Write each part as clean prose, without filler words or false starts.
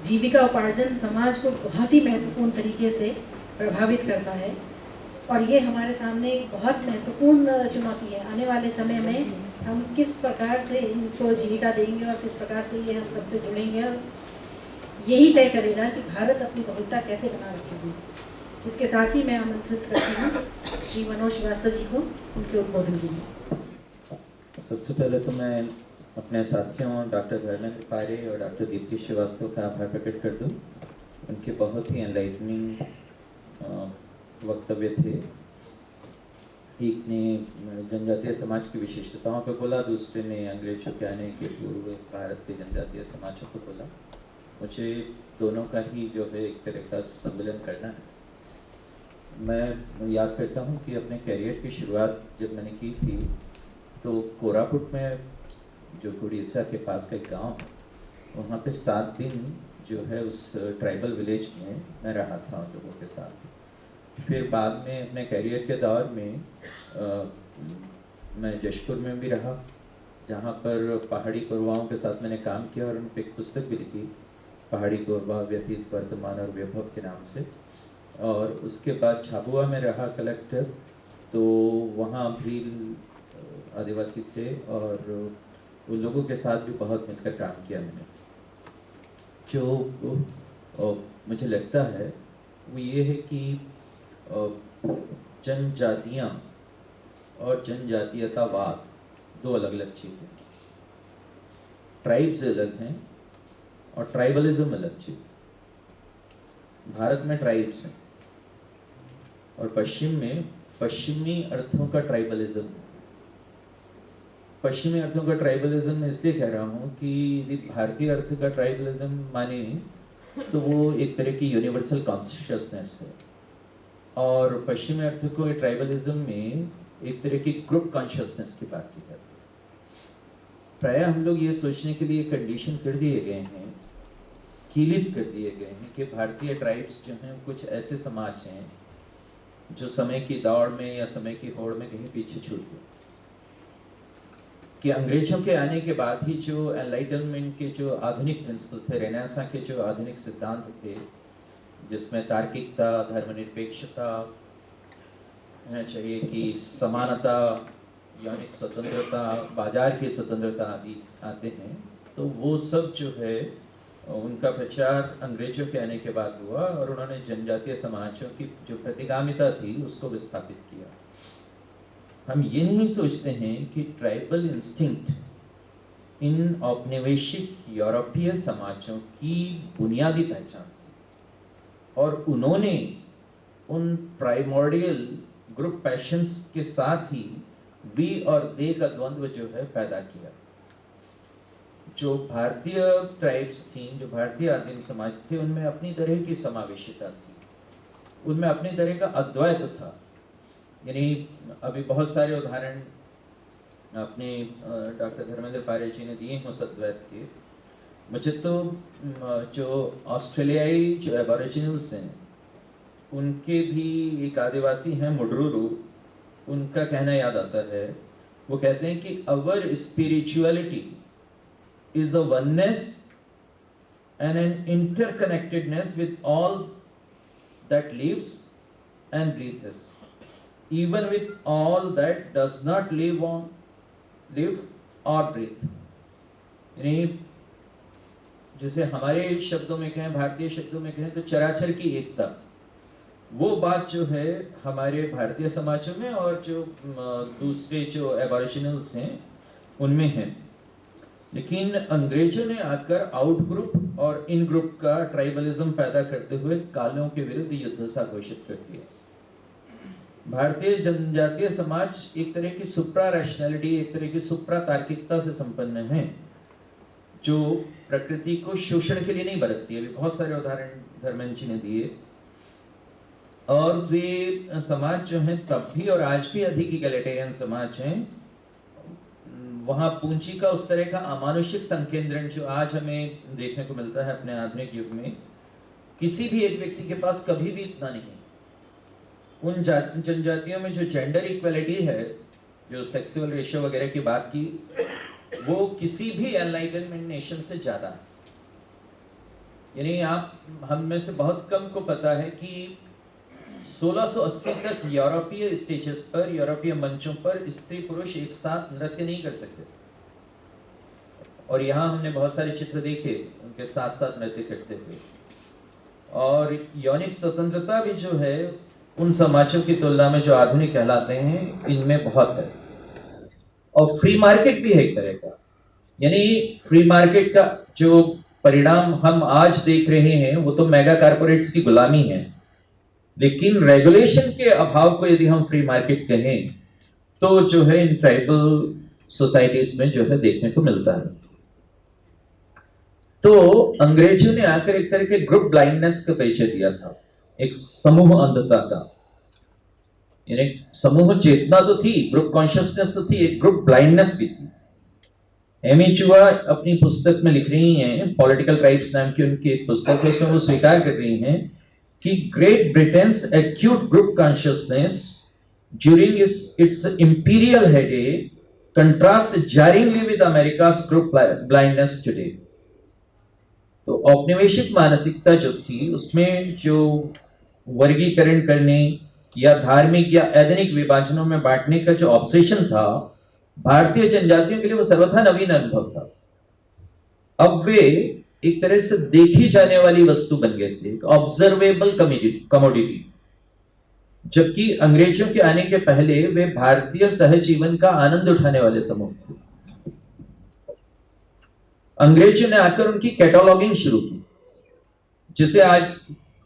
जीविका उपार्जन समाज को बहुत ही महत्वपूर्ण तरीके से प्रभावित करता है और ये हमारे सामने एक बहुत महत्वपूर्ण चुनौती है। आने वाले समय में हम किस प्रकार से इनको जीविका देंगे और किस प्रकार से ये हम सबसे जुड़ेंगे, यही तय करेगा कि भारत अपनी बहुलता कैसे बना रखेगी। इसके साथ ही मैं आमंत्रित करती हूँ श्री मनोज श्रीवास्तव जी को उनके उद्बोधन के लिए। सबसे पहले तो मैं अपने साथियों डॉक्टर धर्मेंद्र पारे और डॉक्टर दीप्ति श्रीवास्तव का आभार प्रकट कर दूं। उनके बहुत ही एनलाइटनिंग वक्तव्य थे। एक ने जनजातीय समाज की विशेषताओं पर बोला, दूसरे ने अंग्रेजों के आने के पूर्व भारत के जनजातीय समाजों को बोला। मुझे दोनों का ही जो है एक तरह का सम्मिलन करना है। मैं याद करता हूँ कि अपने करियर की शुरुआत जब मैंने की थी तो कोरापुट में, जो उड़ीसा के पास का एक गाँव, वहाँ पे 7 दिन जो है उस ट्राइबल विलेज में मैं रहा था उन लोगों के साथ। फिर बाद में अपने करियर के दौर में मैं जशपुर में भी रहा, जहाँ पर पहाड़ी कोरवाओं के साथ मैंने काम किया और उन पर एक पुस्तक भी लिखी, पहाड़ी कोरवा व्यतीत वर्तमान और वैभव के नाम से। और उसके बाद झाबुआ में रहा कलेक्टर, तो वहाँ भी आदिवासी थे और उन लोगों के साथ भी बहुत मिलकर काम किया मैंने। जो मुझे लगता है वो ये है कि जनजातियाँ और जनजातीयतावाद दो अलग अलग चीज़ें। ट्राइब्स अलग हैं और ट्राइबलिज्म अलग चीज़। भारत में ट्राइब्स हैं और पश्चिम में पश्चिमी अर्थों का ट्राइबलिज्म है। पश्चिमी अर्थों का ट्राइबलिज्म मैं इसलिए कह रहा हूँ कि यदि भारतीय अर्थ का ट्राइबलिज्म माने तो वो एक तरह की यूनिवर्सल कॉन्शियसनेस है, और पश्चिमी अर्थ को ट्राइबलिज्म में एक तरह की ग्रुप कॉन्शियसनेस की बात की जाती है। प्रायः हम लोग ये सोचने के लिए कंडीशन कर दिए गए हैं, कीलित कर दिए गए हैं कि भारतीय ट्राइब्स जो हैं कुछ ऐसे समाज हैं जो समय की दौड़ में या समय की होड़ में कहीं पीछे छूट गए, कि अंग्रेजों के आने के बाद ही जो एनलाइटनमेंट के जो आधुनिक प्रिंसिपल थे, रेनेसां के जो आधुनिक सिद्धांत थे, जिसमें तार्किकता, धर्मनिरपेक्षता चाहिए कि समानता, यानी स्वतंत्रता, बाजार की स्वतंत्रता आदि आते हैं, तो वो सब जो है उनका प्रचार अंग्रेजों के आने के बाद हुआ और उन्होंने जनजातीय समाजों की जो प्रतिगामिता थी उसको विस्थापित किया। हम ये नहीं सोचते हैं कि ट्राइबल इंस्टिंक्ट इन औपनिवेशिक यूरोपीय समाजों की बुनियादी पहचान थी और उन्होंने उन प्राइमोर्डियल ग्रुप पैशंस के साथ ही वी और दे का द्वंद्व जो है पैदा किया। जो भारतीय ट्राइब्स थी, जो भारतीय आदिम समाज थे, उनमें अपनी तरह की समावेशिता थी, उनमें अपनी तरह का अद्वैत था। यानी अभी बहुत सारे उदाहरण अपने डॉक्टर धर्मेंद्र पारे जी ने दिए हैं उस अद्वैत के। मुझे तो जो ऑस्ट्रेलियाई जो एबोरिजिनल्स हैं, उनके भी एक आदिवासी हैं मुडरूरू, उनका कहना याद आता है। वो कहते हैं कि अवर spirituality is a oneness and an interconnectedness with all that lives and breathes, even with all that does not live or breathe. यानी जैसे हमारे शब्दों में कहें, भारतीय शब्दों में कहें तो चराचर की एकता, वो बात जो है हमारे भारतीय समाजों में और जो दूसरे जो एबोरिजिनल्स हैं उनमें है। लेकिन अंग्रेजों ने आकर आउट ग्रुप और इन ग्रुप का ट्राइबलिज्म पैदा करते हुए कालों के विरुद्ध युद्ध सा घोषित कर दिया। भारतीय जनजातीय समाज एक तरह की सुप्रा रैशनैलिटी, एक तरह की सुप्रा तार्किकता से संपन्न है, जो प्रकृति को शोषण के लिए नहीं बरतती है। बहुत सारे उदाहरण धर्मेंद्र जी ने दिए। और वे समाज जो है तब भी और आज भी अधिक इगैलिटेरियन समाज हैं। वहाँ पूंजी का उस तरह का अमानुषिक संकेंद्रण जो आज हमें देखने को मिलता है अपने आधुनिक युग में, किसी भी एक व्यक्ति के पास कभी भी इतना नहीं। उन जनजातियों में जो जेंडर इक्वलिटी है, जो सेक्सुअल रेशियो वगैरह की बात की, वो किसी भी एनलाइटनमेंट नेशन से ज्यादा है। यानी हम में से बहुत कम को पता है कि 1680 तक यूरोपीय स्टेजेस पर, यूरोपीय मंचों पर स्त्री पुरुष एक साथ नृत्य नहीं कर सकते। और यहाँ हमने बहुत सारे चित्र देखे, उनके साथ साथ नृत्य करते हुए। और यौनिक स्वतंत्रता भी जो है उन समाजों की तुलना में जो आधुनिक कहलाते हैं, इनमें बहुत है। और फ्री मार्केट भी है एक तरह का, यानी फ्री मार्केट का जो परिणाम हम आज देख रहे हैं वो तो मेगा कारपोरेट्स की गुलामी है, लेकिन रेगुलेशन के अभाव को यदि हम फ्री मार्केट कहें तो जो है इन ट्राइबल सोसाइटीज में जो है देखने को मिलता है। तो अंग्रेजों ने आकर एक तरह के ग्रुप ब्लाइंडनेस का परिचय दिया था, एक समूह अंधता का। यानी समूह चेतना तो थी, ग्रुप कॉन्शियसनेस तो थी, एक ग्रुप ब्लाइंडनेस भी थी। एमी चुआ अपनी पुस्तक में लिख रही हैं, पॉलिटिकल ट्राइब्स नाम की उनकी एक पुस्तक है, उसमें वो स्वीकार कर रही हैं कि great Britain's acute group consciousness during its imperial heyday contrast jarringly with America's group blindness today. तो औपनिवेशिक मानसिकता जो थी उसमें जो वर्गीकरण करने या धार्मिक या एथनिक विभाजनों में बांटने का जो ऑब्सेशन था, भारतीय जनजातियों के लिए वो सर्वथा नवीन अनुभव था। अब वे एक तरह से देखी जाने वाली वस्तु बन गए थे, ऑब्जर्वेबल कमोडिटी। जबकि अंग्रेजों के आने के पहले वे भारतीय सहजीवन का आनंद उठाने वाले समूह थे। अंग्रेजों ने आकर उनकी कैटलॉगिंग शुरू की, जिसे आज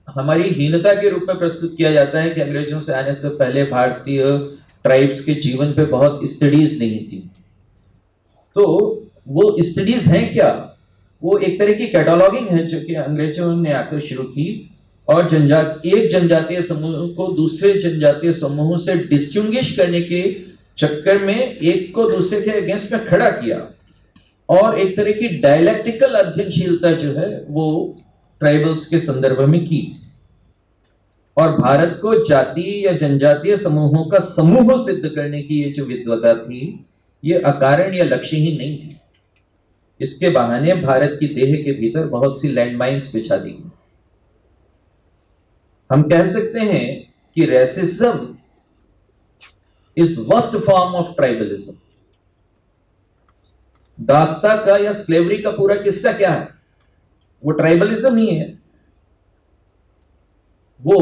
हमारी हीनता के रूप में प्रस्तुत किया जाता है कि अंग्रेजों से आने से पहले भारतीय ट्राइब्स के जीवन पे बहुत स्टडीज नहीं थी। तो वो स्टडीज हैं क्या? वो एक तरह की कैटलॉगिंग है जो कि अंग्रेजों ने आकर शुरू की और एक जनजातीय समूह को दूसरे जनजातीय समूहों से डिस्टिंग्विश करने के चक्कर में एक को दूसरे के अगेंस्ट में खड़ा किया और एक तरह की डायलेक्टिकल अध्ययनशीलता जो है वो ट्राइबल्स के संदर्भ में की। और भारत को जातीय या जनजातीय समूहों का समूह सिद्ध करने की ये जो विद्वता थी, ये अकारण या लक्ष्यहीन नहीं थी। इसके बहाने भारत की देह के भीतर बहुत सी लैंडमाइंस बिछा दी गई। हम कह सकते हैं कि racism is worst form of tribalism. दास्ता का या स्लेवरी का पूरा किस्सा क्या है? वो ट्राइबलिज्म ही है, वो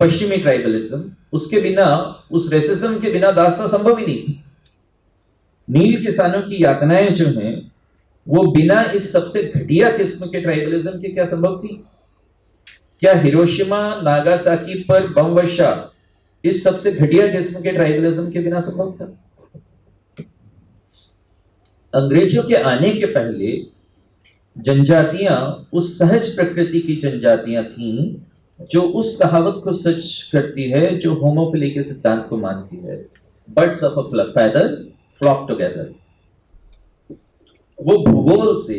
पश्चिमी ट्राइबलिज्म। उसके बिना, उस रेसिज्म के बिना दास्ता संभव ही नहीं थी। नील किसानों की यातनाएं जो हैं वो बिना इस सबसे घटिया किस्म के ट्राइबलिज्म के क्या संभव थी? क्या हिरोशिमा नागासाकी पर बम वर्षा इस सबसे घटिया किस्म के ट्राइबलिज्म के बिना संभव था? अंग्रेजों के आने के पहले जनजातियां उस सहज प्रकृति की जनजातियां थीं जो उस कहावत को सच करती है जो होमोफिली के सिद्धांत को मानती है, birds of a feather flock together. वो भूगोल से,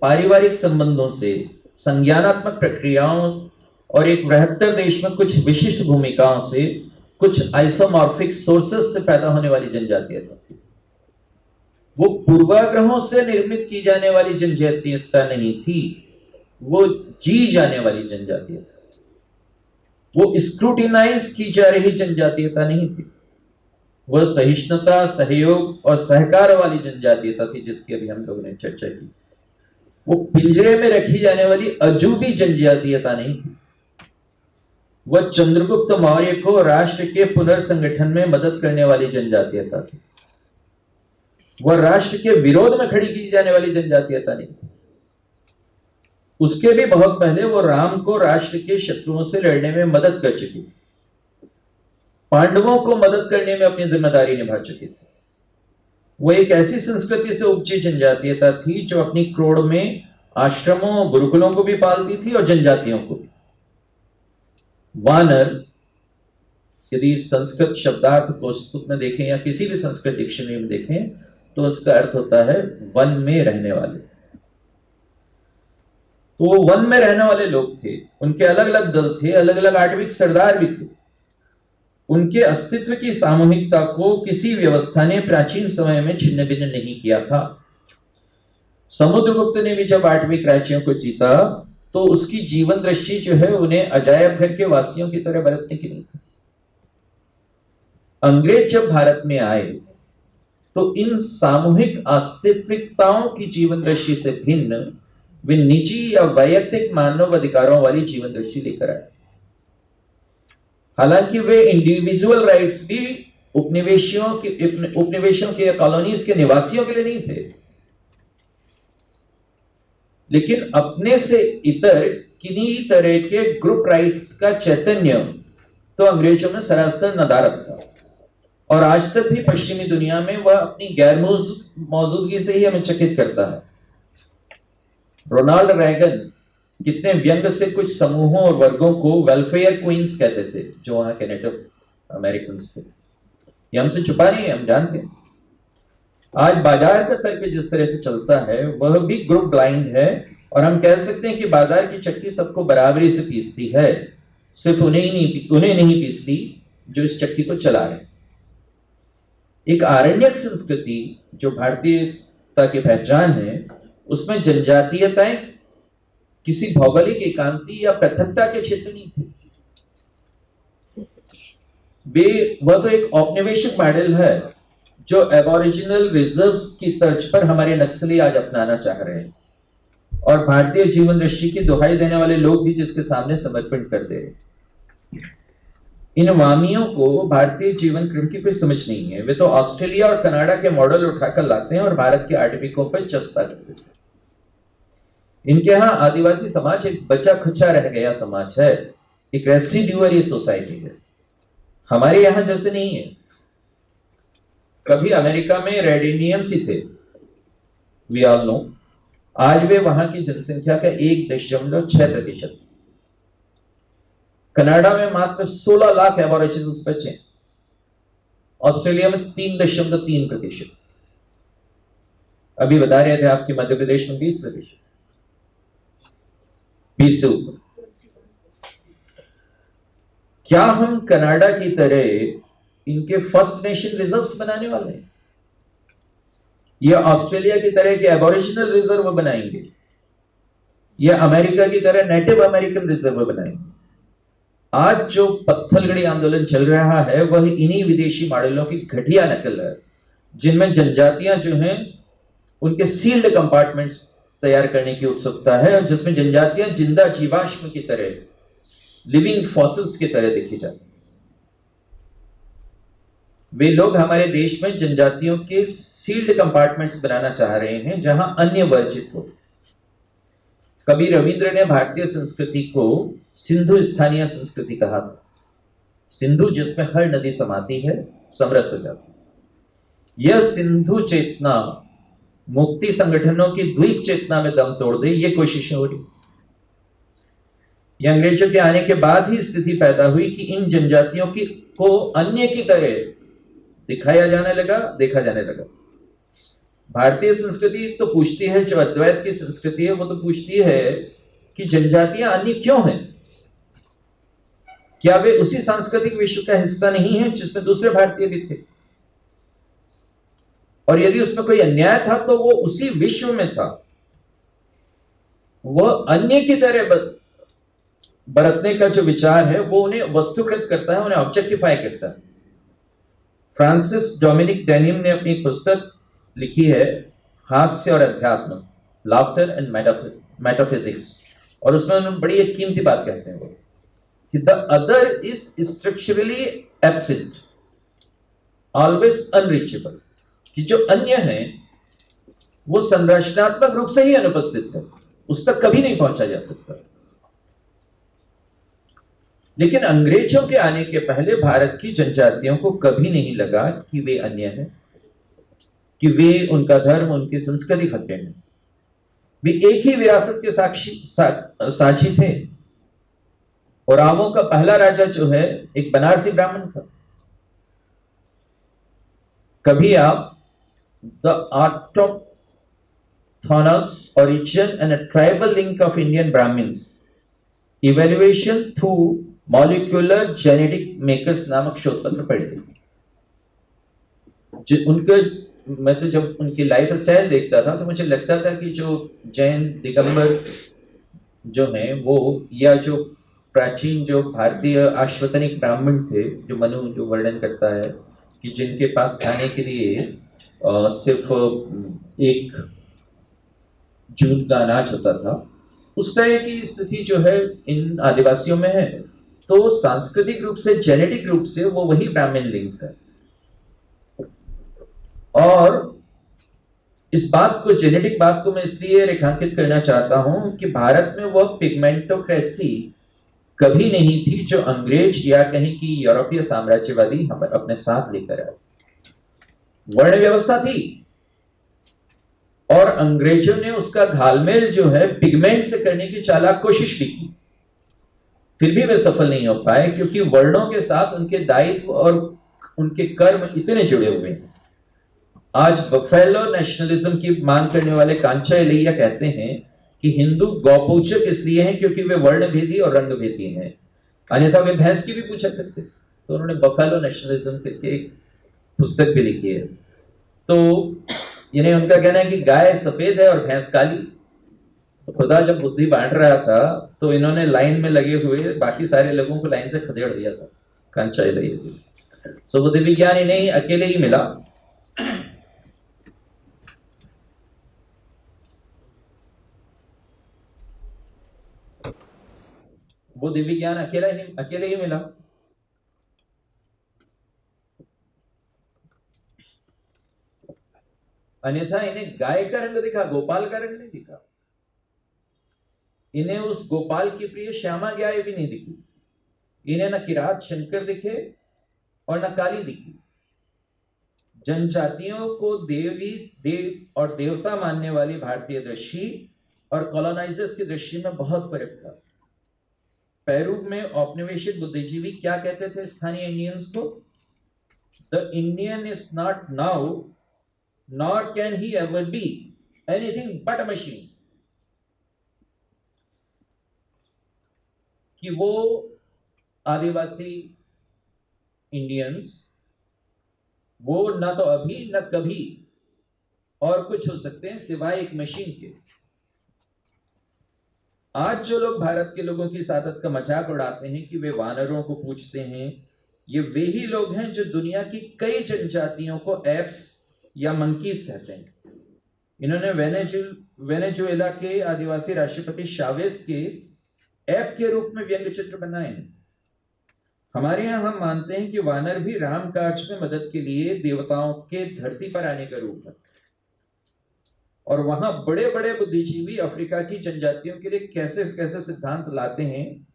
पारिवारिक संबंधों से, संज्ञानात्मक प्रक्रियाओं और एक बृहत्तर देश में कुछ विशिष्ट भूमिकाओं से, कुछ आइसोमॉर्फिक सोर्सेस से पैदा होने वाली जनजातीयता थी। वो पूर्वाग्रहों से निर्मित की जाने वाली जनजातीयता नहीं थी, वो जी जाने वाली जनजातीयता, वो स्क्रूटिनाइज की जा रही जनजातीयता नहीं थी। वह सहिष्णुता, सहयोग और सहकार वाली जनजातीयता थी जिसकी अभी हम लोगों ने चर्चा की। वो पिंजरे में रखी जाने वाली अजूबी जनजातीयता नहीं थी। वह चंद्रगुप्त मौर्य को राष्ट्र के पुनर्संगठन में मदद करने वाली जनजातीयता थी। वह राष्ट्र के विरोध में खड़ी की जाने वाली जनजातीयता नहीं थी। उसके भी बहुत पहले वो राम को राष्ट्र के शत्रुओं से लड़ने में मदद कर चुकी थी, पांडवों को मदद करने में अपनी जिम्मेदारी निभा चुकी थी। वो एक ऐसी संस्कृति से उपजी जनजातीयता थी जो अपनी क्रोड़ में आश्रमों, गुरुकुलों को भी पालती थी और जनजातियों को भी। वानर, यदि संस्कृत शब्दार्थ पुस्तक में देखें या किसी भी संस्कृत डिक्शनरी में देखें तो उसका अर्थ होता है वन में रहने वाले। तो वो वन में रहने वाले लोग थे, उनके अलग अलग दल थे, अलग अलग आठविक सरदार भी थे। उनके अस्तित्व की सामूहिकता को किसी व्यवस्था ने प्राचीन समय में छिन्न भिन्न नहीं किया था। समुद्रगुप्त ने भी जब आठवीं राज्यों को जीता तो उसकी जीवन दृष्टि जो है उन्हें अजायब घर के वासियों की तरह बरतने की नहीं थी। अंग्रेज जब भारत में आए तो इन सामूहिक आस्तित्विकताओं की जीवन दृष्टि से भिन्न वे निजी या वैयक्तिक मानव अधिकारों वाली जीवन दृष्टि लेकर आए। हालांकि वे इंडिविजुअल राइट्स भी उपनिवेशों के कॉलोनीज के निवासियों के लिए नहीं थे, लेकिन अपने से इतर किन्हीं तरह के ग्रुप राइट्स का चैतन्य तो अंग्रेजों में सरासर नदारद था, और आज तक भी पश्चिमी दुनिया में वह अपनी गैर मौजूदगी से ही हमें चकित करता है। रोनाल्ड रैगन कितने व्यंग से कुछ समूहों और वर्गों को वेलफेयर क्वींस कहते थे, जो वहां के नेटिव अमेरिकन थे। ये हमसे छुपा नहीं है, हम जानते हैं। आज बाजार का तर्क जिस तरह से चलता है वह भी ग्रुप ब्लाइंड है, और हम कह सकते हैं कि बाजार की चक्की सबको बराबरी से पीसती है, सिर्फ उन्हें नहीं पीसती जो इस चक्की को चला रहे। एक आरण्यक संस्कृति जो भारतीयता की पहचान है, उसमें जनजातीयताएं किसी भौगोलिक एकांती या पृथकता के क्षेत्र नहीं थे। वह तो एक औपनिवेशिक मॉडल है जो एबोरिजिनल रिजर्व्स की तर्ज पर हमारे नक्सली आज अपनाना चाह रहे हैं, और भारतीय जीवन दृष्टि की दुहाई देने वाले लोग भी जिसके सामने समर्पण कर दे रहे। इन वामियों को भारतीय जीवन क्रम की कोई समझ नहीं है। वे तो ऑस्ट्रेलिया और कनाडा के मॉडल उठाकर लाते हैं और भारत के आर्टिफिकों पर चस्पा कर देते हैं। इनके यहाँ आदिवासी समाज एक बचा खुचा रह गया समाज है, एक रेसिड्यूअरी सोसाइटी है। हमारे यहाँ जैसे नहीं है। कभी अमेरिका में रेड इंडियंस ही थे, वी ऑल नो। आज वे वहां की जनसंख्या का 1.6%। कनाडा में मात्र 16 लाख एबोरिजिनल्स बचे। ऑस्ट्रेलिया में 3.3%। अभी बता रहे थे आपके मध्य प्रदेश में 20%, 20 से ऊपर। क्या हम कनाडा की तरह इनके फर्स्ट नेशन रिजर्व्स बनाने वाले हैं, या ऑस्ट्रेलिया की तरह के एबोरिजिनल रिजर्व बनाएंगे, या अमेरिका की तरह नेटिव अमेरिकन रिजर्व बनाएंगे? आज जो पत्थलगड़ी आंदोलन चल रहा है वह इन्हीं विदेशी मॉडलों की घटिया नकल है, जिनमें जनजातियां जो हैं उनके सील्ड कंपार्टमेंट्स तैयार करने की उत्सुकता है, और जिसमें जनजातियां जिंदा जीवाश्म की तरह, लिविंग फॉसिल्स की तरह देखी जाती हैं। वे लोग हमारे देश में जनजातियों के सील्ड कंपार्टमेंट्स बनाना चाह रहे हैं जहां अन्य वर्जित हो। कभी रविंद्र ने भारतीय संस्कृति को सिंधु स्थानीय संस्कृति कहा था। सिंधु जिसमें हर नदी समाती है, समरस हो जाती है। यह सिंधु चेतना मुक्ति संगठनों की द्वीप चेतना में दम तोड़ दे, ये कोशिशें हो रही। यह अंग्रेजों के आने के बाद ही स्थिति पैदा हुई कि इन जनजातियों की को अन्य की तरह दिखाया जाने लगा, देखा जाने लगा। भारतीय संस्कृति तो पूछती है, जो अद्वैत की संस्कृति है वो तो पूछती है कि जनजातियां अन्य क्यों हैं? क्या वे उसी सांस्कृतिक विश्व का हिस्सा नहीं है जिसमें दूसरे भारतीय भी थे? और यदि उसमें कोई अन्याय था तो वो उसी विश्व में था। वह अन्य की तरह बरतने का जो विचार है वो उन्हें वस्तुकृत करता है, उन्हें ऑब्जेक्टिफाई करता है। फ्रांसिस डोमिनिक डेनिम ने अपनी पुस्तक लिखी है, हास्य और अध्यात्म, लाफ्टर एंड मेटाफिजिक्स, और उसमें उन्होंने बड़ी एक कीमती बात कहते हैं वो कि the other is structurally absent, always unreachable, कि जो अन्य है वो संरचनात्मक रूप से ही अनुपस्थित है, उस तक कभी नहीं पहुंचा जा सकता। लेकिन अंग्रेजों के आने के पहले भारत की जनजातियों को कभी नहीं लगा कि वे अन्य हैं, कि वे, उनका धर्म, उनकी संस्कृति खतरे में। वे एक ही विरासत के साक्षी थे। ओरावों का पहला राजा जो है एक बनारसी ब्राह्मण था। कभी आप the autochthonous origin and a tribal link of Indian Brahmins, evaluation through molecular genetic markers नामक शोध पत्र पढ़े थे। उनके, मैं तो जब उनकी लाइफ स्टाइल देखता था तो मुझे लगता था कि जो जैन दिगंबर जो हैं वो, या जो प्राचीन जो भारतीय आश्वतनिक ब्राह्मण थे, जो मनु जो वर्णन करता है कि जिनके पास खाने के लिए सिर्फ एक जून का अनाज होता था, उस तरह की स्थिति जो है इन आदिवासियों में है। तो सांस्कृतिक रूप से, जेनेटिक रूप से वो वही ब्राह्मण लिंग है। और इस बात को, जेनेटिक बात को मैं इसलिए रेखांकित करना चाहता हूं कि भारत में वह पिगमेंटोक्रेसी कभी नहीं थी जो अंग्रेज या कहीं की यूरोपीय साम्राज्यवादी हम अपने साथ लेकर आए। वर्ण व्यवस्था थी और अंग्रेजों ने उसका घालमेल जो है पिगमेंट से करने की चालाक कोशिश भी की, फिर भी वे सफल नहीं हो पाए, क्योंकि वर्णों के साथ उनके दायित्व और उनके कर्म इतने जुड़े हुए हैं। आज बफेलो नेशनलिज्म की मांग करने वाले कांचा एलैया कहते हैं कि हिंदू गौपूजक इसलिए हैं क्योंकि वे वर्णभेदी और रंगभेदी हैं, अन्यथा वे भैंस की भी पूछा करते। तो उन्होंने बफेलो नेशनलिज्म करके एक पुस्तक भी लिखी है। तो इन्हें उनका कहना है कि गाय सफेद है और भैंस काली। तो खुदा जब बुद्धि बांट रहा था तो इन्होंने लाइन में लगे हुए बाकी सारे लोगों को लाइन से खदेड़ दिया था, कांचा एलैया जी। सो बुद्धि विज्ञान इन्हें अकेले ही मिला। वो दिव्य ज्ञान अकेले ही मिला। अन्यथा इन्हें गाय का रंग दिखा, गोपाल का रंग नहीं दिखा। इन्हें उस गोपाल की प्रिय श्यामा गाय भी नहीं दिखी। इन्हें न किरात शंकर दिखे और न काली दिखी। जनजातियों को देवी देव और देवता मानने वाली भारतीय दृष्टि और कॉलोनाइजर्स की दृष्टि में बहुत फर्क था। पेरू में औपनिवेशिक बुद्धिजीवी क्या कहते थे स्थानीय इंडियंस को? The Indian is not now nor can he ever be anything but a machine. कि वो आदिवासी इंडियंस वो न तो अभी न कभी और कुछ हो सकते हैं सिवाय एक मशीन के। आज जो लोग भारत के लोगों की सादत का मजाक उड़ाते हैं कि वे वानरों को पूछते हैं, ये वे ही लोग हैं जो दुनिया की कई जनजातियों को एप्स या मंकीज कहते हैं। इन्होंने वेनेजुएला के आदिवासी राष्ट्रपति शावेज के ऐप के रूप में व्यंग्य चित्र बनाए हैं। हमारे यहां हम मानते हैं कि वानर भी राम काज में मदद के लिए देवताओं के धरती पर आने का रूप है, और वहां बड़े बड़े बुद्धिजीवी अफ्रीका की जनजातियों के लिए कैसे कैसे सिद्धांत लाते हैं,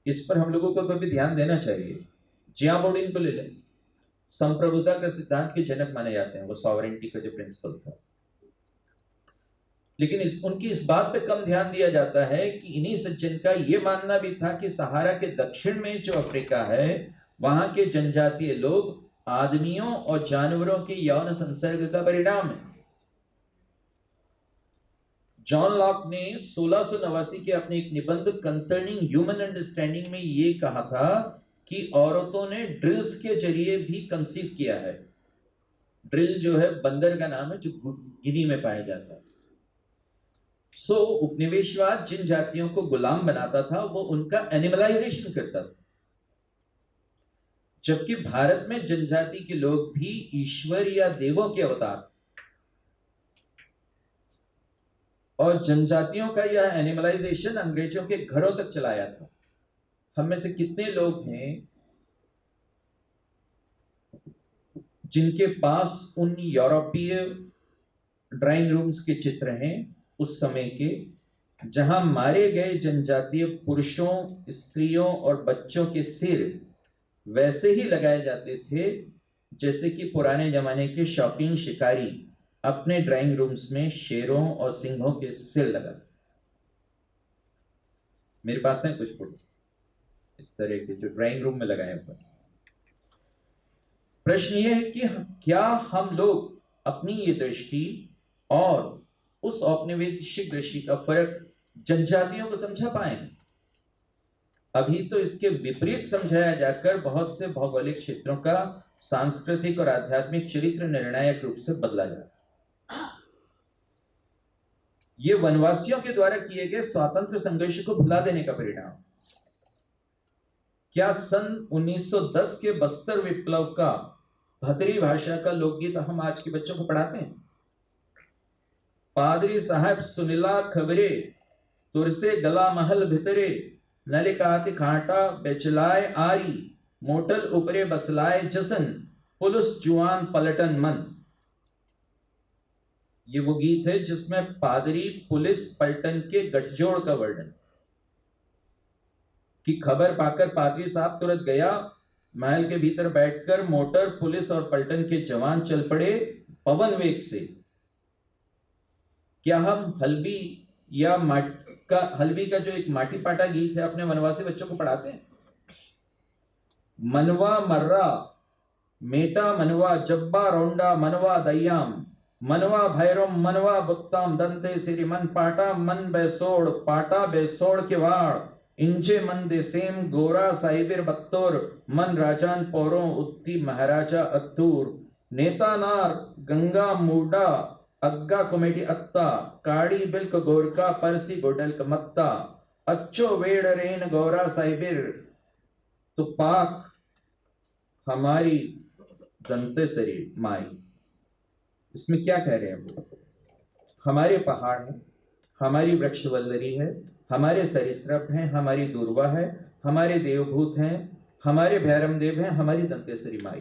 इस पर हम लोगों को कभी ध्यान देना चाहिए। जियाबोडिन को ले लें, संप्रभुता का सिद्धांत के जनक माने जाते हैं, वो सॉवरेंटी का जो प्रिंसिपल था। लेकिन उनकी इस बात पे कम ध्यान दिया जाता है कि इन्हीं सज्जन का ये मानना भी था कि सहारा के दक्षिण में जो अफ्रीका है वहां के जनजातीय लोग आदमियों और जानवरों के यौन संसर्ग का परिणाम है। जॉन लॉक ने 1689 के अपने एक निबंध कंसर्निंग ह्यूमन अंडरस्टैंडिंग में ये कहा था कि औरतों ने ड्रिल्स के जरिए भी कंसीव किया है। ड्रिल जो है बंदर का नाम है जो गिनी में पाया जाता है। सो उपनिवेशवाद जिन जातियों को गुलाम बनाता था वो उनका एनिमलाइजेशन करता था, जबकि भारत में जनजाति के लोग भी ईश्वर या देवों के अवतार, और जनजातियों का यह एनिमलाइजेशन अंग्रेजों के घरों तक चलाया था। हम में से कितने लोग हैं जिनके पास उन यूरोपीय ड्राइंग रूम्स के चित्र हैं उस समय के, जहां मारे गए जनजातीय पुरुषों, स्त्रियों और बच्चों के सिर वैसे ही लगाए जाते थे जैसे कि पुराने जमाने के शौकीन शिकारी अपने ड्राइंग रूम्स में शेरों और सिंहों के सिर लगाते। मेरे पास है कुछ फोटो इस तरह के जो ड्राइंग रूम में लगाए हुए। प्रश्न यह है कि क्या हम लोग अपनी ये दृष्टि और उस औपनिवेशिक दृष्टि का फर्क जनजातियों को समझा पाए? अभी तो इसके विपरीत समझाया जाकर बहुत से भौगोलिक क्षेत्रों का सांस्कृतिक और आध्यात्मिक चरित्र निर्णायक रूप से बदला जाता है। ये वनवासियों के द्वारा किए गए स्वातंत्र संघर्ष को भुला देने का परिणाम। क्या सन 1910 के बस्तर विप्लव का भतरी भाषा का लोकगीत हम आज के बच्चों को पढ़ाते हैं? पादरी साहब सुनिला खबरे तुरसे गला महल भितरे, नलिकाति खाटा बेचलाए आरी, मोटल उपरे बसलाए जसन, पुलिस जुआन पलटन मन। ये वो गीत है जिसमें पादरी पुलिस पलटन के गठजोड़ का वर्णन, कि खबर पाकर पादरी साहब तुरंत गया, महल के भीतर बैठकर मोटर पुलिस और पलटन के जवान चल पड़े पवन वेग से। क्या हम हल्बी या हल्बी का जो एक माटी पाटा गीत है अपने वनवासी बच्चों को पढ़ाते हैं? मनवा मर्रा मेटा मनवा जब्बा रोंडा मनवा दयाम, मनवा भैरम मनवा बुत्ताम दंते सिरी मन पाटा मन बेसोड़ पाटा बेसोड़ के वाड़, इंजे मन दे सेम गोरा साहिबिर बत्तोर, मन राजान पोरों उत्ती महाराजा अत्तूर, नेता नार गंगा मूडा अग्गा कमेटी अत्ता, काड़ी बिल्क गोरका परसी गोडल मत्ता, अच्छो वेड़ रेन गौरा साहिबिर, तो पाक हमारी दंतेसरी माई। इसमें क्या कह रहे हैं वो? हमारे पहाड़ हैं, हमारी वृक्षवल्लरी है, हमारे सरीसृप हैं, हमारी दूर्वा है, हमारे देवभूत हैं, हमारे भैरम देव हैं, हमारी दंतेसरी माई।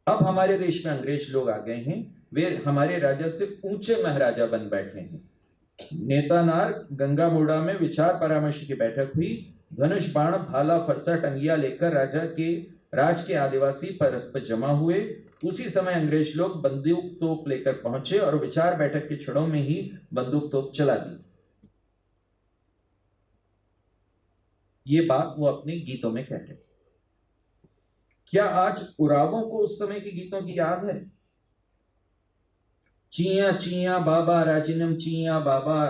अब हमारे देश में अंग्रेज लोग आ गए हैं, वे हमारे राजा से ऊंचे महाराजा बन बैठे हैं। नेतानार गंगा मुड़ा में विचार परामर्श की बैठक हुई, धनुष बाण भाला फरसा टंगिया लेकर राज के आदिवासी परस्पर जमा हुए। उसी समय अंग्रेज लोग बंदूक तोप लेकर पहुंचे और विचार बैठक के क्षणों में ही बंदूक तोप चला दी। ये बात वो अपने गीतों में कहते हैं। क्या आज उरावों को उस समय के गीतों की याद है? चिया चिया बाबा राजिनम चिया बाबा,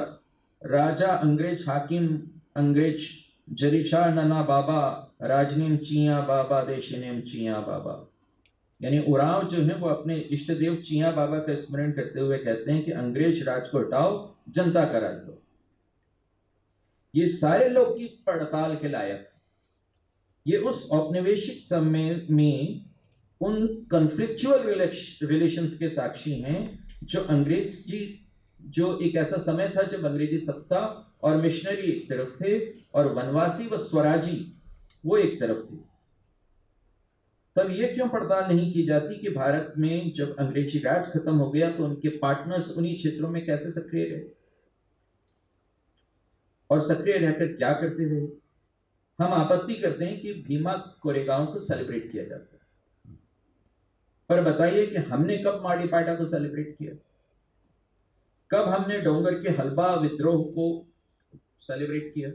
राजा अंग्रेज हाकिम अंग्रेज जरीशा नना बाबा, राजनीम चिया बाबा देशनेम चिया बाबा। यानी उराव जो है वो अपने इष्ट देव चिया बाबा का स्मरण करते हुए कहते हैं कि अंग्रेज राज को हटाओ, जनता का राज दो। ये सारे लोग की पड़ताल के लायक। ये उस औपनिवेशिक समय में उन कॉन्फ्लिक्चुअल रिलेशंस के साक्षी हैं जो अंग्रेज जी, जो एक ऐसा समय था जब अंग्रेजी सत्ता और मिशनरी एक तरफ थे और वनवासी व स्वराजी वो एक तरफ थे। तब ये क्यों पड़ताल नहीं की जाती कि भारत में जब अंग्रेजी राज खत्म हो गया तो उनके पार्टनर्स उन्हीं क्षेत्रों में कैसे सक्रिय रहे और सक्रिय रहकर क्या करते रहे? हम आपत्ति करते हैं कि भीमा कोरेगांव को सेलिब्रेट किया जाता है, पर बताइए कि हमने कब माड़ी पाटा को सेलिब्रेट किया? कब हमने डोंगर के हलबा विद्रोह को सेलिब्रेट किया?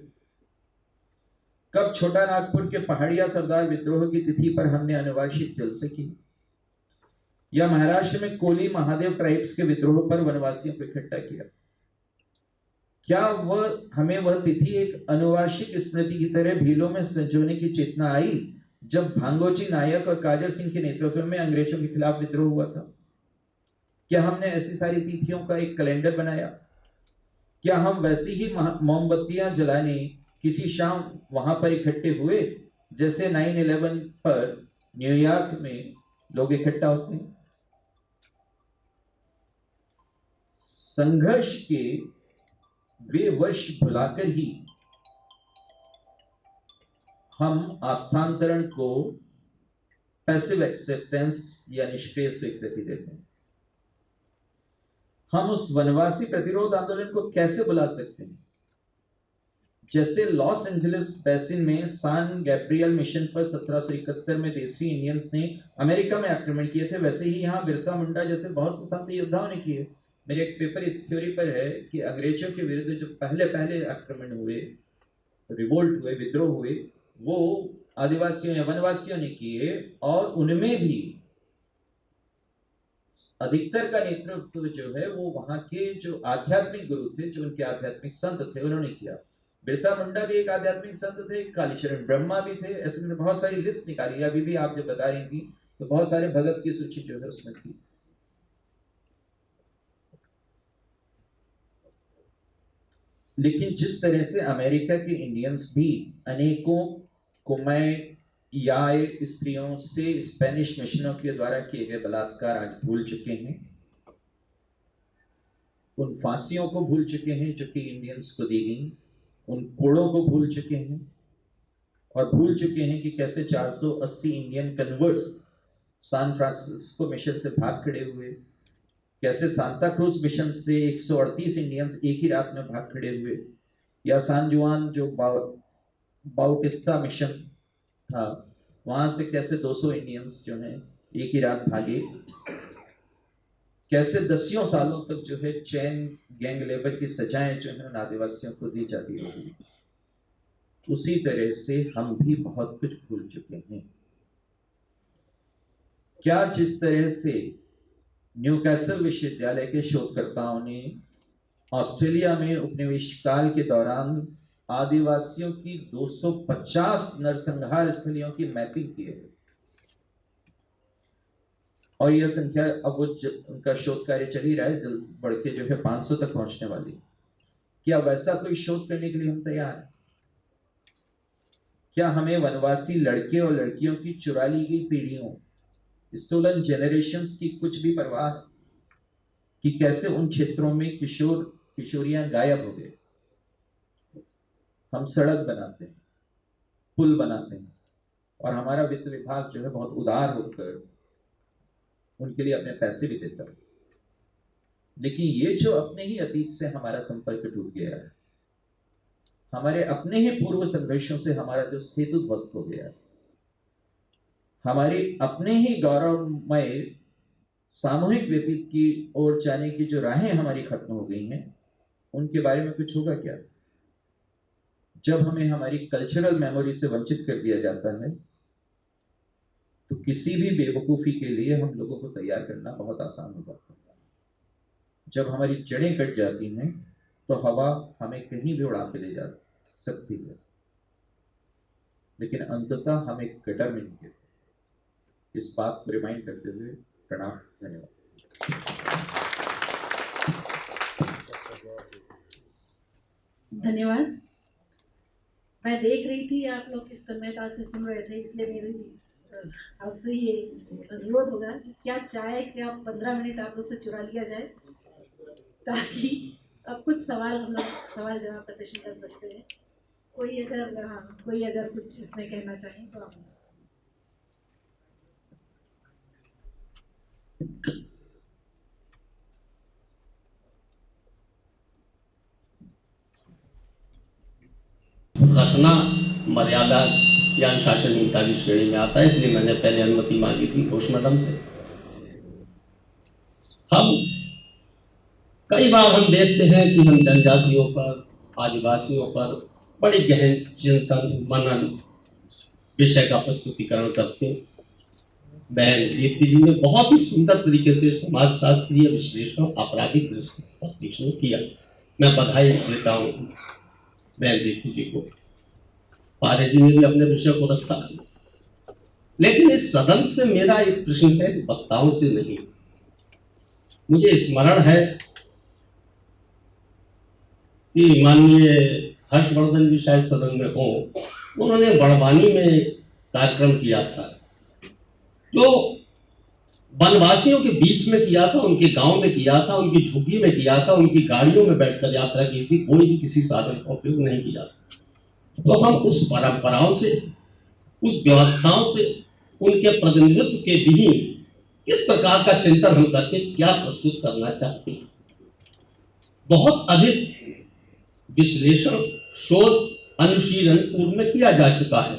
कब छोटा नागपुर के पहाड़िया सरदार विद्रोह की तिथि पर हमने अनुवांशिक जलसे की? या महाराष्ट्र में कोली महादेव ट्राइब्स के विद्रोह पर वनवासियों को इकट्ठा किया? क्या हमें वह तिथि एक अनुवांशिक स्मृति की तरह भीलों में संजोने की चेतना आई जब भांगोची नायक और काजर सिंह के नेतृत्व में अंग्रेजों के खिलाफ विद्रोह हुआ था? क्या हमने ऐसी सारी तिथियों का एक कैलेंडर बनाया? क्या हम वैसी ही मोमबत्तियां जलाने किसी शाम वहां पर इकट्ठे हुए जैसे 9/11 पर न्यूयॉर्क में लोग इकट्ठा होते हैं? संघर्ष के वे वर्ष भुलाकर ही हम आस्थांतरण को पैसिव एक्सेप्टेंस या निष्क्रिय स्वीकृति देते हैं। हम उस वनवासी प्रतिरोध आंदोलन को कैसे बुला सकते हैं? जैसे लॉस एंजलिस बेसिन में सान गैब्रियल मिशन पर 1771 में देसी इंडियंस ने अमेरिका में आक्रमण किए थे, वैसे ही यहाँ बिरसा मुंडा जैसे बहुत से संत योद्धाओं ने किए। मेरे एक पेपर इस थ्योरी पर है कि अंग्रेजों के विरुद्ध जो पहले आक्रमण हुए, रिवोल्ट हुए, विद्रोह हुए, वो आदिवासियों या वनवासियों ने किए और उनमें भी अधिकतर का नेतृत्व जो है वो वहां के जो आध्यात्मिक गुरु थे, जो उनके आध्यात्मिक संत थे, उन्होंने किया। बिरसा मुंडा भी एक आध्यात्मिक संत थे, कालीचरण ब्रह्मा भी थे। ऐसे मैंने बहुत सारी लिस्ट निकाली, अभी भी आप जब बता रही थी तो बहुत सारे भगत की सूची जो है उसमें थी। लेकिन जिस तरह से अमेरिका के इंडियंस भी अनेकों कुमैयाए स्त्रियों से स्पेनिश मिशनों के द्वारा किए गए बलात्कार आज भूल चुके हैं, उन फांसियों को भूल चुके हैं जो कि इंडियंस को दी गई, उन कोड़ों को भूल चुके हैं और भूल चुके हैं कि कैसे 480 Indian converts San Francisco mission से भाग खड़े हुए, कैसे सांता क्रूज मिशन से 138 इंडियंस एक ही रात में भाग खड़े हुए, या सान जुआन जो बाउटिस्टा मिशन था वहां से कैसे 200 इंडियंस जो हैं एक ही रात भागे, कैसे दसियों सालों तक जो है चैन गैंग लेबर की सजाएं जो है आदिवासियों को दी जाती रही। उसी तरह से हम भी बहुत कुछ भूल चुके हैं। क्या जिस तरह से न्यूकैसल विश्वविद्यालय के शोधकर्ताओं ने ऑस्ट्रेलिया में उपनिवेश काल के दौरान आदिवासियों की 250 नरसंहार स्थलियों की मैपिंग की है और यह संख्या अब उनका शोध कार्य चल ही रहा है, जल्द बढ़ के जो है 500 तक पहुंचने वाली। क्या वैसा कोई शोध करने के लिए हम तैयार हैं? क्या हमें वनवासी लड़के और लड़कियों की चुरा ली गई पीढ़ियों, स्टोलन जनरेशंस की कुछ भी परवाह है कि कैसे उन क्षेत्रों में किशोर किशोरियां गायब हो गए? हम सड़क बनाते हैं, पुल बनाते हैं और हमारा वित्त विभाग जो है बहुत उदार होकर उनके लिए अपने पैसे भी देता है, लेकिन ये जो अपने ही अतीत से हमारा संपर्क टूट गया है, हमारे अपने ही पूर्व संघर्षों से हमारा जो सेतु ध्वस्त हो गया है, हमारे अपने ही गौरवमय सामूहिक व्यतीत की ओर जाने की जो राहें हमारी खत्म हो गई हैं, उनके बारे में कुछ होगा क्या? जब हमें हमारी कल्चरल मेमोरी से वंचित कर दिया जाता है तो किसी भी बेवकूफ़ी के लिए हम लोगों को तैयार करना बहुत आसान हो जाता है। जब हमारी जड़ें कट जाती हैं तो हवा हमें कहीं भी उड़ा के ले जा सकती है, लेकिन अंततः हमें गटर में नहीं गिरती। इस बात को रिमाइंड करते हुए प्रणाम, धन्यवाद। धन्यवाद। मैं देख रही थी आप लोग किस तन्मयता से सुन रहे थे, इसलिए मेरी आपसे ये अनुरोध होगा कि क्या चाहे कि आप 15 मिनट आप लोग से चुरा लिया जाए ताकि अब कुछ सवाल हम लोग सवाल जवाब का सेशन कर सकते हैं। कोई अगर कुछ इसमें कहना चाहें तो आप। रखना मर्यादा या अनुशासनहीनता की श्रेणी में आता है, इसलिए मैंने पहले अनुमति मांगी थी घोष मैडम से। हम कई बार हम देखते हैं कि हम जनजातियों पर, आदिवासियों पर बड़ी गहन चिंतन मनन विषय का प्रस्तुतिकरण करते। बहन दीप्ति जी ने बहुत ही सुंदर तरीके से समाजशास्त्रीय विश्लेषण, आपराधिक विश्लेषण किया। मैं बधाई देता हूँ बहन दीप्ति जी को। पारे जी ने भी अपने विषय को रखा, लेकिन इस सदन से मेरा एक प्रश्न है, वक्ताओं से नहीं। मुझे स्मरण है कि माननीय हर्षवर्धन जी शायद सदन में हो, उन्होंने बड़वानी में कार्यक्रम किया था जो वनवासियों के बीच में किया था, उनके गांव में किया था, उनकी झुग्गी में किया था, उनकी गाड़ियों में बैठकर यात्रा की थी, कोई भी किसी साधन का उपयोग नहीं किया। तो हम उस परंपराओं से, उस व्यवस्थाओं से, उनके प्रतिनिधित्व के विहीन किस प्रकार का चिंतन हम करके क्या प्रस्तुत करना चाहते हैं। बहुत अधिक विश्लेषण, शोध, अनुशीलन पूर्व में किया जा चुका है।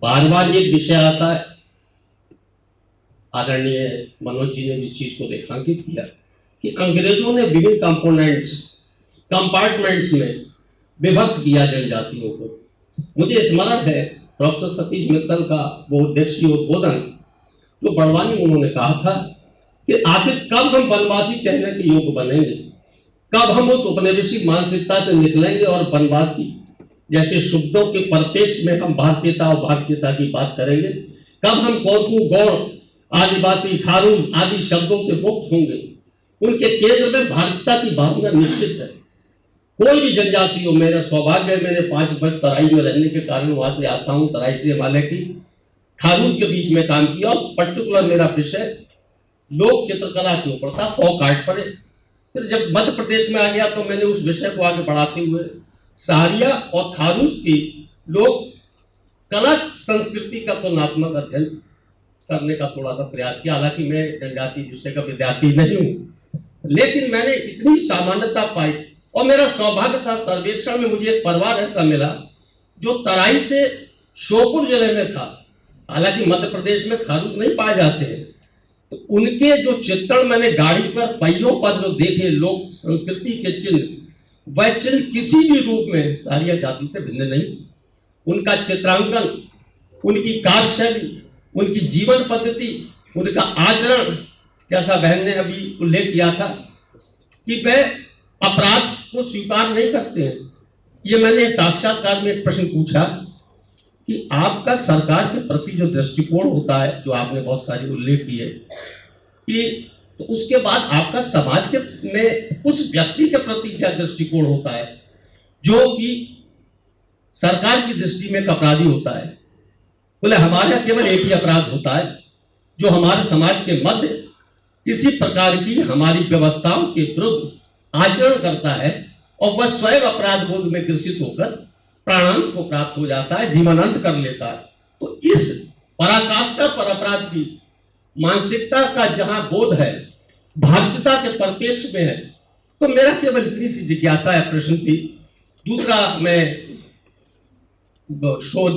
बार बार एक विषय आता है, आदरणीय मनोज जी ने इस चीज को रेखांकित किया कि अंग्रेजों ने विभिन्न कंपार्टमेंट्स में विभक्त किया जनजातियों को। मुझे स्मरण है प्रोफेसर सतीश मित्तल का वो उद्देश्य उद्बोधन जो बड़वानी में उन्होंने कहा था कि आखिर कब हम वनवासी कहने के योग्य बनेंगे, कब हम उस उपनिवेशिक मानसिकता से निकलेंगे और वनवासी जैसे शब्दों के परिपेक्ष में हम भारतीयता और भारतीयता की बात करेंगे, कब हम कोरकू, गौड़, आदिवासी, थारू आदि शब्दों से मुक्त होंगे। उनके केंद्र में भारतीयता की भावना निश्चित है। कोई भी जनजाति हो, मेरा सौभाग्य है, मैंने 5 वर्ष तराई में रहने के कारण वहां से आता हूँ, तराई से हिमालय की खारूज के बीच में काम किया। और पर्टिकुलर मेरा विषय लोक चित्रकला के ऊपर था, फोक आर्ट पर। फिर जब मध्य प्रदेश में आ गया तो मैंने उस विषय को आगे बढ़ाते हुए सहारिया और थारूस की लोक कला संस्कृति का तुलनात्मक अध्ययन करने का थोड़ा सा प्रयास किया। हालांकि मैं जनजाति विषय का विद्यार्थी नहीं हूँ, लेकिन मैंने इतनी सामान्यता पाई। और मेरा सौभाग्य था, सर्वेक्षण में मुझे एक परिवार ऐसा मिला जो तराई से श्योपुर जिले में था। हालांकि मध्य प्रदेश में खारूज नहीं पाए जाते हैं, तो उनके जो चित्रण मैंने गाड़ी पर पहियों पर जो देखे, लोक संस्कृति के चिन्ह, वह चिन्ह किसी भी रूप में सहारिया जाति से भिन्न नहीं। उनका चित्रांकन, उनकी कार्यशैली, उनकी जीवन पद्धति, उनका आचरण, जैसा बहन ने अभी उल्लेख किया था कि वह अपराध को स्वीकार नहीं करते हैं। ये मैंने साक्षात्कार में एक प्रश्न पूछा कि आपका सरकार के प्रति जो दृष्टिकोण होता है, जो आपने बहुत सारी उल्लेख किए, कि तो उसके बाद आपका समाज के में उस व्यक्ति के प्रति क्या दृष्टिकोण होता है जो कि सरकार की दृष्टि में एक अपराधी होता है। बोले हमारे यहाँ केवल एक ही अपराध होता है, जो हमारे समाज के मध्य किसी प्रकार की हमारी व्यवस्थाओं के विरुद्ध आचरण करता है और वह स्वयं अपराध बोध में ग्रसित होकर प्राणांत को प्राप्त हो जाता है, जीवनांत कर लेता है। तो इस पराकाष्ठा पर अपराध की मानसिकता का जहां बोध है, भारतीयता के परिप्रेक्ष्य में है, तो मेरा केवल इतनी सी जिज्ञासा है, प्रश्न थी। दूसरा, मैं शोध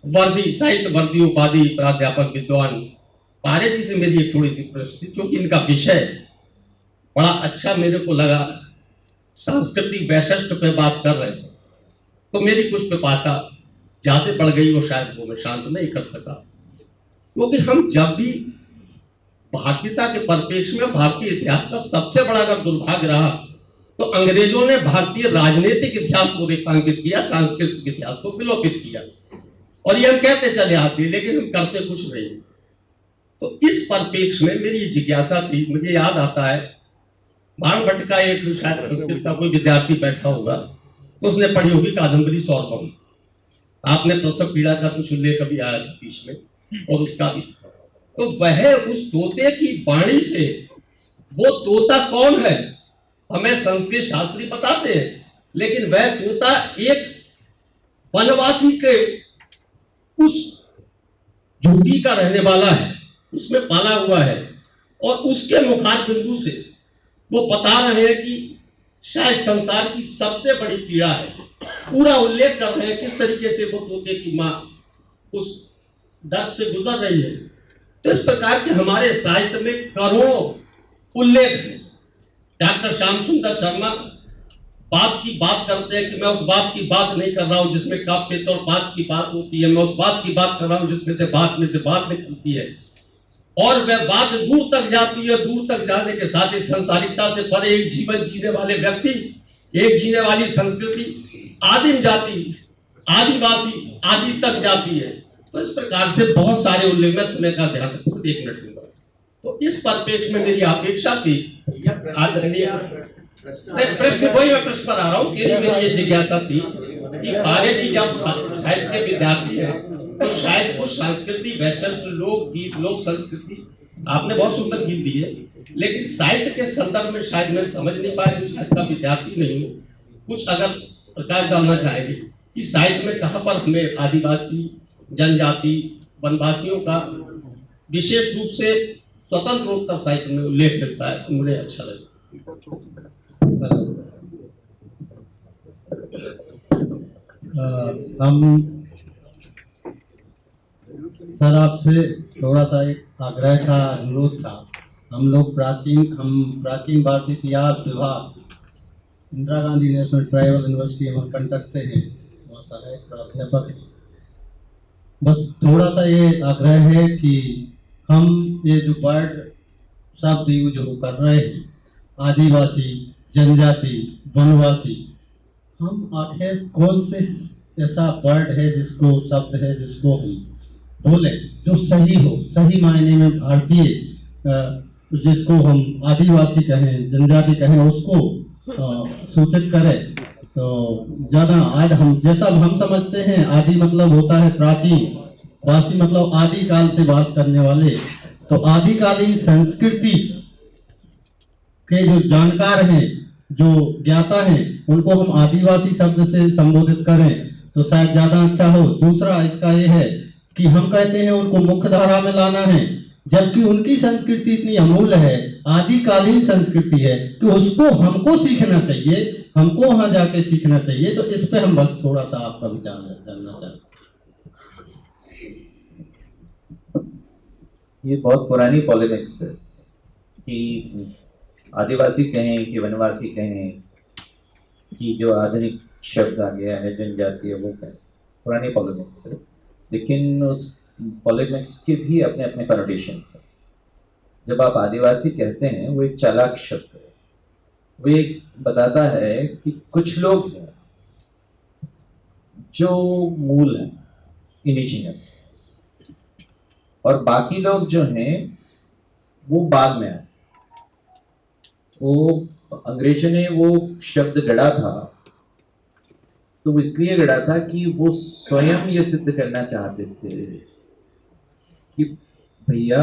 वर्दी, साहित्य वर्दी उपाधि प्राध्यापक विद्वान पारे जी से मेरी एक थोड़ी सी प्रश्न थी, क्योंकि इनका विषय बड़ा अच्छा मेरे को लगा। सांस्कृतिक वैशिष्ट पे बात कर रहे थे, तो मेरी कुछ पिपासा ज्यादा बढ़ गई और शायद वो मैं शांत नहीं कर सका। क्योंकि हम जब भी भारतीयता के परिप्रेक्ष्य में भारतीय इतिहास का सबसे बड़ा अगर दुर्भाग्य रहा, तो अंग्रेजों ने भारतीय राजनीतिक इतिहास को रेखांकित किया, सांस्कृतिक इतिहास को विलोपित किया, और ये हम कहते चले आते, लेकिन हम करते कुछ नहीं। तो इस परिप्रेक्ष्य में मेरी जिज्ञासा थी। मुझे याद आता है, बाणभट्ट का एक शायद संस्कृत का कोई विद्यार्थी बैठा होगा, तो उसने पढ़ी होगी कादम्बरी सौरभम। आपने प्रसव पीड़ा का कुछ उल्लेख अभी आया था बीच में, और उसका भी, तो वह उस तोते की वाणी से, वो तोता कौन है हमें संस्कृत शास्त्री बताते हैं, लेकिन वह तोता एक वनवासी के उस झुग्गी का रहने वाला है, उसमें पाला हुआ है, और उसके मुखार बिंदु से वो बता रहे हैं कि शायद संसार की सबसे बड़ी पीड़ा है। पूरा उल्लेख कर रहे हैं किस तरीके से वो तोते की माँ उस दर्द से गुजर रही है। तो इस प्रकार के हमारे साहित्य में करोड़ों उल्लेख हैं। डॉक्टर श्याम सुंदर शर्मा बात की बात करते हैं कि मैं उस बात की बात नहीं कर रहा हूं जिसमें कप पित्त और बात की बात होती है, मैं उस बात की बात कर रहा हूं जिसमें से बात निकलती है, और वह बात दूर तक जाती है। दूर तक जाने के साथ ही संसारिकता से परे एक जीवन जीने वाले व्यक्ति, एक जीने वाली संस्कृति, आदिम जाति, आदिवासी आदि तक जाती है। तो इस प्रकार से बहुत सारे उल्लेख, में समय का ध्यान रखूं, 1 मिनट दूंगा। तो इस परिप्रेक्ष्य में मेरी अपेक्षा थी, प्रश्न वही मैं प्रश्न पर आ रहा हूँ, मेरी ये जिज्ञासा थी कि पारे जी जब साहित्य के विद्यार्थी हैं, तो शायद कुछ संस्कृति, वैशिष्ट लोक गीत, लोक संस्कृति, आपने बहुत सुंदर गीत दिए, लेकिन साहित्य के संदर्भ में शायद मैं समझ नहीं पाया, कि साहित्य का विद्यार्थी नहीं हूँ। कुछ अगर प्रकाश डालना चाहेंगे कि साहित्य में कहाँ पर हमें आदिवासी, जनजाति, वनवासियों का विशेष रूप से स्वतंत्र रूप का साहित्य में उल्लेख मिलता है, तो मुझे अच्छा लगा। हम सर आपसे थोड़ा सा एक आग्रह का अनुरोध था। हम प्राचीन भारतीय इतिहास विभाग, Indira Gandhi national tribal university Amarkantak से हैं, बहुत सारे प्राध्यापक हैं। बस थोड़ा सा ये आग्रह है कि हम ये जो वर्ड शब्द यूज कर रहे हैं, आदिवासी, जनजाति, वनवासी, हम आखिर कौन से ऐसा वर्ड है, जिसको शब्द है, जिसको हम बोले जो सही हो, सही मायने में भारतीय, जिसको हम आदिवासी कहें, जनजाति कहें, उसको सूचित करे तो ज्यादा जैसा हम समझते हैं आदि मतलब होता है प्राचीन, वासी मतलब आदि काल से वास करने वाले। तो आदिकालीन संस्कृति के जो जानकार हैं, जो ज्ञाता हैं, उनको हम आदिवासी शब्द से संबोधित करें तो शायद ज्यादा अच्छा हो। दूसरा इसका ये है कि हम कहते हैं उनको मुख्य धारा में लाना है, जबकि उनकी संस्कृति इतनी अमूल्य है, आदिकालीन संस्कृति है कि उसको हमको सीखना चाहिए, हमको वहां जाके सीखना चाहिए। तो इस पे हम बस थोड़ा सा आपका विचार जानना चाहते हैं। ये बहुत पुरानी पॉलिटिक्स है कि आदिवासी कहें कि वनवासी कहें कि जो आधुनिक शब्द आ गया है जनजातीय, वो कहें, पुरानी पॉलिटिक्स है। लेकिन उस पॉलिटिक्स के भी अपने अपने कनोटेशंस हैं। जब आप आदिवासी कहते हैं वो एक चालाक शब्द है, वो एक बताता है कि कुछ लोग हैं जो मूल हैं, इंडिजिनस, और बाकी लोग जो हैं वो बाद में आए। वो अंग्रेजों ने वो शब्द गढ़ा था, तो वो इसलिए गढ़ा था कि वो स्वयं ये सिद्ध करना चाहते थे कि भैया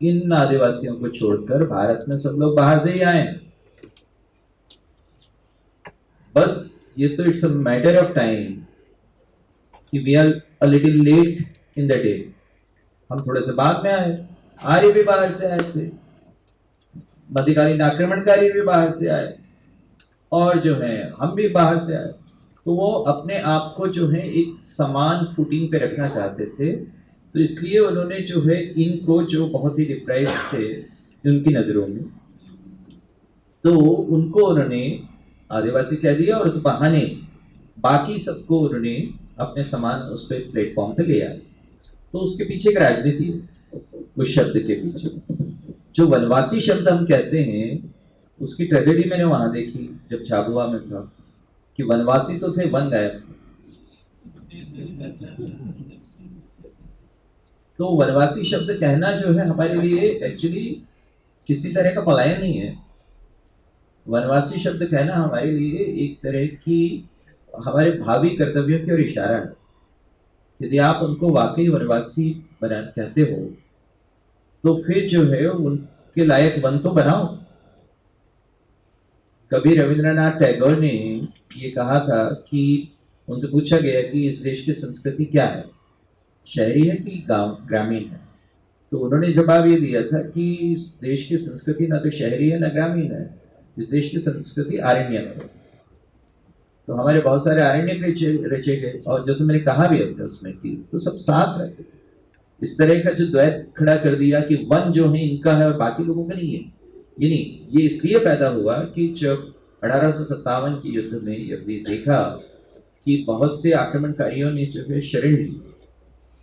इन आदिवासियों को छोड़कर भारत में सब लोग बाहर से ही आए, बस ये तो it's a matter of time कि we are a little late in the day, हम थोड़े से बाद में आए। आर्य भी बाहर से आए थे, मध्यकालीन आक्रमणकारी भी बाहर से आए, और जो है हम भी बाहर से आए। तो वो अपने आप को जो है एक समान फुटिंग पे रखना चाहते थे, तो इसलिए उन्होंने जो है इनको, जो बहुत ही डिप्राइव थे उनकी नज़रों में, तो उनको उन्होंने आदिवासी कह दिया, और उस बहाने बाकी सबको उन्होंने अपने समान उस पर प्लेटफॉर्म पे ले आए। तो उसके पीछे एक राजनीति है, उस शब्द के पीछे। जो वनवासी शब्द हम कहते हैं उसकी ट्रेजेडी मैंने वहां देखी जब झाबुआ में था, कि वनवासी तो थे, वन गायब। तो वनवासी शब्द कहना जो है हमारे लिए एक्चुअली किसी तरह का पलायन नहीं है। वनवासी शब्द कहना हमारे लिए एक तरह की हमारे भावी कर्तव्यों की ओर इशारा है। यदि आप उनको वाकई वनवासी बना कहते हो तो फिर जो है उनके लायक वन तो बनाओ। कभी रविंद्रनाथ टैगोर ने ये कहा था कि उनसे पूछा गया कि इस देश की संस्कृति क्या है, शहरी है कि गांव ग्रामीण है, तो उन्होंने जवाब ये दिया था कि इस देश की संस्कृति ना तो शहरी है ना ग्रामीण है, इस देश की संस्कृति आरण्य है। तो हमारे बहुत सारे आरण्य रचे गए, और जैसे मैंने कहा भी अब उसमें कि तो सब साथ रहते। इस तरह का जो द्वैत खड़ा कर दिया कि वन जो है इनका है और बाकी लोगों का नहीं है, ये नहीं। ये इसलिए पैदा हुआ कि जब 1857 के युद्ध में यदि देखा कि बहुत से आक्रमणकारियों ने जो है शरण ली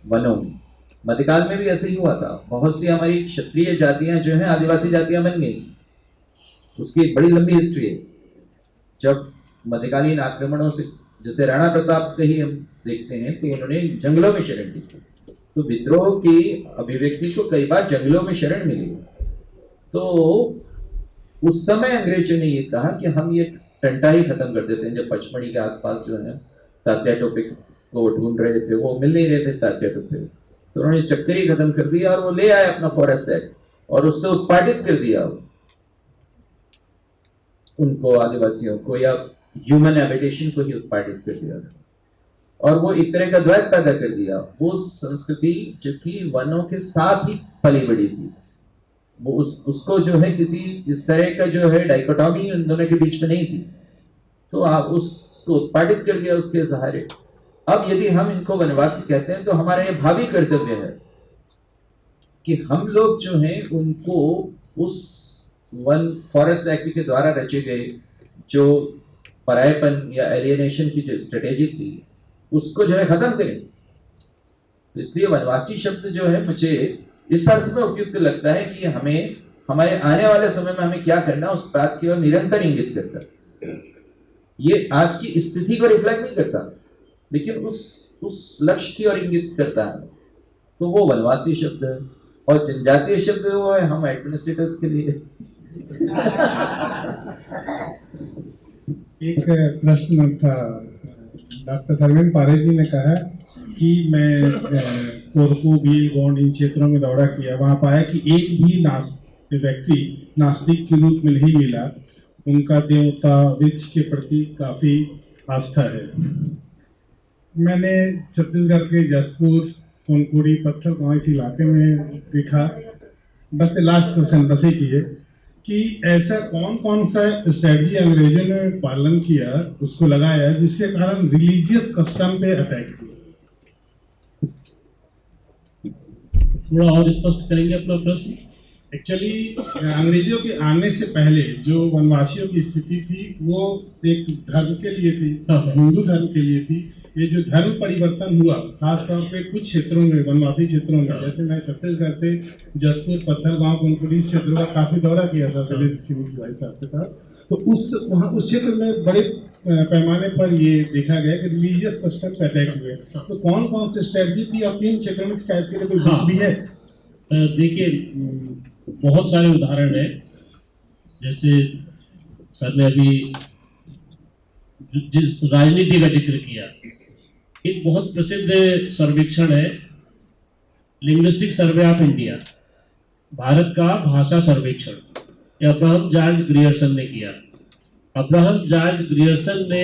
वनों में, मध्यकाल में भी ऐसे ही हुआ था। बहुत सी हमारी क्षत्रिय जातियां जो है आदिवासी जातियां बन गई, उसकी एक बड़ी लंबी हिस्ट्री है। जब मध्यकालीन आक्रमणों से, जैसे राणा प्रताप का ही हम देखते हैं, तो उन्होंने जंगलों में शरण ली, तो विद्रोह की अभिव्यक्ति को कई बार जंगलों में शरण मिली। तो उस समय अंग्रेजों ने ये कहा कि हम ये टंटा ही खत्म कर देते हैं। जब पचमढ़ी के आसपास जो है तात्या टोपे को ढूंढ रहे थे, वो मिल नहीं रहे थे तात्या टोपे, तो उन्होंने चक्कर ही खत्म कर दिया और वो ले आए अपना फॉरेस्ट एक्ट, और उससे उत्पादित कर दिया उनको, आदिवासियों को या ह्यूमन हैबिटेशन को ही उत्पादित कर दिया, और वो एक तरह का द्वैत पैदा कर दिया। वो संस्कृति जो कि वनों के साथ ही पली बड़ी थी, वो उसको जो है किसी इस तरह का जो है डाइकोटॉमी उन दोनों के बीच में नहीं थी, तो आप उसको उत्पादित कर दिया उसके सहारे। अब यदि हम इनको वनवासी कहते हैं तो हमारा ये भावी कर्तव्य है कि हम लोग जो हैं उनको उस वन फॉरेस्ट एक्ट के द्वारा रचे गए जो परायपन या एलियनेशन की जो स्ट्रेटेजी थी उसको जो है खत्म करें। तो इसलिए वनवासी शब्द जो है मुझे इस अर्थ में उपयुक्त लगता है कि हमें हमारे आने वाले समय में हमें क्या करना उस बात की ओर निरंतर इंगित करता है। ये आज की स्थिति को रिफ्लेक्ट नहीं करता, लेकिन उस लक्ष्य की ओर इंगित करता है। तो वो वनवासी शब्द है। और जनजातीय शब्द वो है हम एडमिनिस्ट्रेटर्स के लिए एक प्रश्न था। डॉक्टर धर्मेंद्र पारे जी ने कहा कि मैं कोरकू, भील, गोंड इन क्षेत्रों में दौरा किया, वहां पाया कि एक भी व्यक्ति नास्तिक के रूप में नहीं मिला। उनका देवता वृक्ष के प्रति काफी आस्था है। मैंने छत्तीसगढ़ के जसपुर, सोनपुरी, पत्थर गांव इस इलाके में देखा। बस लास्ट क्वेश्चन बस एक ही है कि ऐसा कौन कौन सा स्ट्रेटजी अंग्रेजों ने पालन किया, उसको लगाया, जिसके कारण रिलीजियस कस्टम पे अटैक किया। थोड़ा और स्पष्ट करेंगे अपना प्रश्न। एक्चुअली अंग्रेजों के आने से पहले जो वनवासियों की स्थिति थी वो एक धर्म के लिए थी, हिंदू धर्म के लिए थी। ये जो धर्म परिवर्तन हुआ खास तौर पे कुछ क्षेत्रों में, वनवासी क्षेत्रों में, जैसे मैं छत्तीसगढ़ से जसपुर, पत्थरगांव, कुनकुरी क्षेत्रों का काफी दौरा किया था दलित भाई साहब के साथ, तो उस क्षेत्र में बड़े पैमाने पर ये देखा गया कि रिलीजियस कस्टम पे अटैक हुए। तो कौन कौन सी स्ट्रेटजी थी और किन क्षेत्रों में कैसे कोई बुक भी है? देखिए, बहुत सारे उदाहरण है। जैसे सर ने अभी जिस राजनीति का जिक्र किया, एक बहुत प्रसिद्ध सर्वेक्षण है linguistic survey of India, Bharat का भाषा सर्वेक्षण, ये अब्राहम जॉर्ज ग्रियर्सन ने किया। अब्राहम जॉर्ज ग्रियर्सन ने